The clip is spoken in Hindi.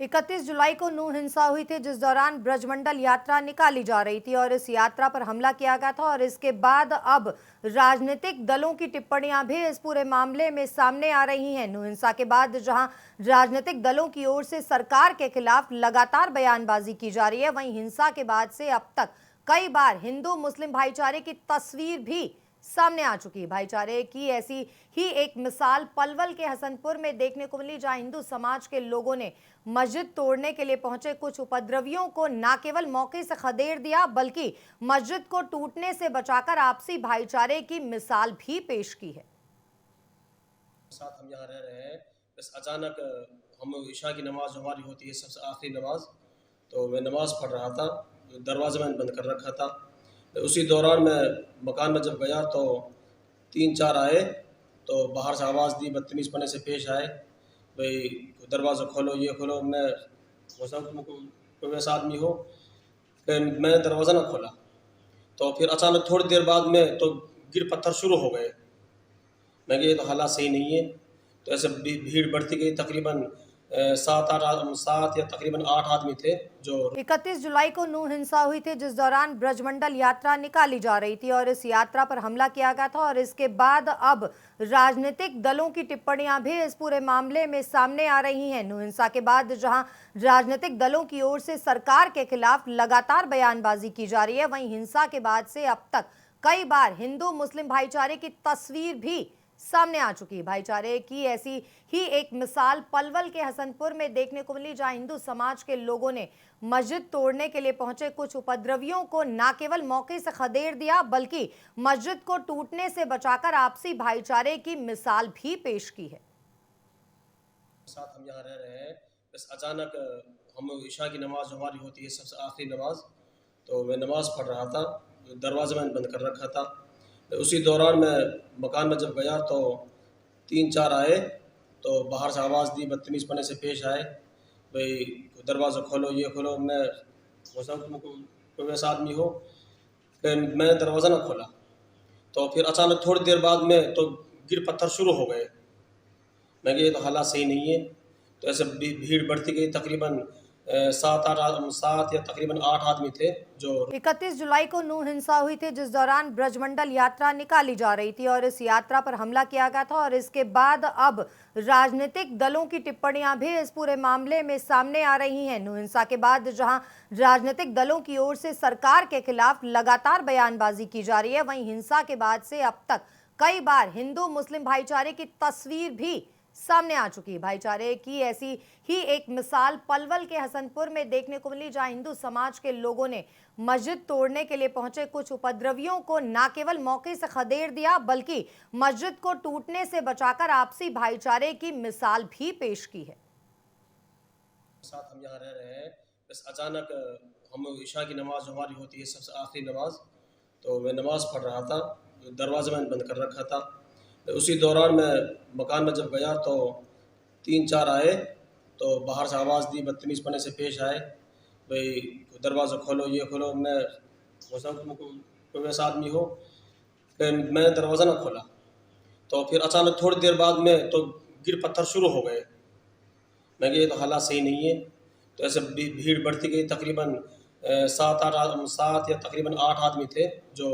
31 जुलाई को नूह हिंसा हुई थी, जिस दौरान ब्रजमंडल यात्रा निकाली जा रही थी और इस यात्रा पर हमला किया गया था। और इसके बाद अब राजनीतिक दलों की टिप्पणियां भी इस पूरे मामले में सामने आ रही हैं। नूह हिंसा के बाद जहां राजनीतिक दलों की ओर से सरकार के खिलाफ लगातार बयानबाजी की जा रही है, वहीं हिंसा के बाद से अब तक कई बार हिंदू मुस्लिम भाईचारे की तस्वीर भी सामने आ चुकी है। भाईचारे की ऐसी ही एक मिसाल पलवल के हसनपुर में देखने को मिली, जहां हिंदू समाज के लोगों ने मस्जिद तोड़ने के लिए पहुंचे कुछ उपद्रवियों को न केवल मौके से खदेड़ दिया, बल्कि मस्जिद को टूटने से बचाकर आपसी भाईचारे की मिसाल भी पेश की है। साथ हम यहाँ रह रहे हैं, बस अचानक हम ईशा की नमाज जो हमारी होती है सबसे आखिरी नमाज, तो मैं नमाज पढ़ रहा था, दरवाज़ा मैंने बंद कर रखा था। उसी दौरान मैं मकान में जब गया तो 3-4 आए, तो बाहर से आवाज़ दी, बदतमीज़ पने से पेश आए, भाई दरवाज़ा खोलो, ये खोलो। मैं कोई वैसा आदमी हो, फिर मैंने दरवाज़ा ना खोला, तो फिर अचानक थोड़ी देर बाद में तो गिर पत्थर शुरू हो गए। मैं ये तो हालात सही नहीं है। तो ऐसे भीड़ बढ़ती गई, तकरीबन 7 या तकरीबन 8 आदमी थे जो 31 जुलाई को नूह हिंसा हुई थी, जिस दौरान ब्रजमंडल यात्रा निकाली जा रही थी और इस यात्रा पर हमला किया गया था। और इसके बाद अब राजनीतिक दलों की टिप्पणियां भी इस पूरे मामले में सामने आ रही हैं। नूह हिंसा के बाद जहां राजनीतिक दलों की ओर से सरकार के खिलाफ लगातार बयानबाजी की जा रही है, वहीं हिंसा के बाद से अब तक कई बार हिंदू मुस्लिम भाईचारे की तस्वीर भी सामने आ चुकी है। भाईचारे की ऐसी ही एक मिसाल पलवल के हसनपुर में देखने को मिली, जहां हिंदू समाज के लोगों ने मस्जिद तोड़ने के लिए पहुंचे कुछ उपद्रवियों को न केवल मौके से खदेड़ दिया, बल्कि मस्जिद को टूटने से बचाकर आपसी भाईचारे की मिसाल भी पेश की है। साथ हम यहाँ रह रहे हैं, बस अचानक हम ईशा की नमाज जो हमारी होती है सबसे आखिरी नमाज, तो मैं नमाज पढ़ रहा था, दरवाज़ा मैंने बंद कर रखा था। उसी दौरान मैं मकान में जब गया तो 3-4 आए, तो बाहर से आवाज़ दी, बदतमीज़ पने से पेश आए, भाई दरवाज़ा खोलो, ये खोलो। मैं कोई वैसा आदमी हो, फिर मैंने दरवाज़ा ना खोला, तो फिर अचानक थोड़ी देर बाद में तो गिर पत्थर शुरू हो गए। मैं ये तो हालात सही नहीं है। तो ऐसे भीड़ बढ़ती गई, तकरीबन 7 या तकरीबन 8 आदमी थे जो 31 जुलाई को नूह हिंसा हुई थी, जिस दौरान ब्रजमंडल यात्रा निकाली जा रही थी और इस यात्रा पर हमला किया गया था। और इसके बाद अब राजनीतिक दलों की टिप्पणियां भी इस पूरे मामले में सामने आ रही हैं। नूह हिंसा के बाद जहां राजनीतिक दलों की ओर से सरकार के खिलाफ लगातार बयानबाजी की जा रही है, वहीं हिंसा के बाद से अब तक कई बार हिंदू मुस्लिम भाईचारे की तस्वीर भी सामने आ चुकी है। भाईचारे की ऐसी ही एक मिसाल पलवल के हसनपुर में देखने को मिली, जहां हिंदू समाज के लोगों ने मस्जिद तोड़ने के लिए पहुंचे कुछ उपद्रवियों को न केवल मौके से खदेड़ दिया, बल्कि मस्जिद को टूटने से बचाकर आपसी भाईचारे की मिसाल भी पेश की है। साथ हम यहाँ रह रहे हैं, बस अचानक हम ईशा की नमाज जो हमारी होती है सबसे आखिरी नमाज, तो मैं नमाज पढ़ रहा था, दरवाज़ा मैंने बंद कर रखा था। उसी दौरान मैं मकान में जब गया तो 3-4 आए, तो बाहर से आवाज़ दी, बदतमीज़ पने से पेश आए, भाई दरवाज़ा खोलो, ये खोलो। मैं कोई वैसा आदमी हो, फिर मैंने दरवाज़ा ना खोला, तो फिर अचानक थोड़ी देर बाद में तो गिर पत्थर शुरू हो गए। मैं ये तो हालात सही नहीं है। तो ऐसे भीड़ बढ़ती गई, तकरीबन 7 या तकरीबन 8 आदमी थे जो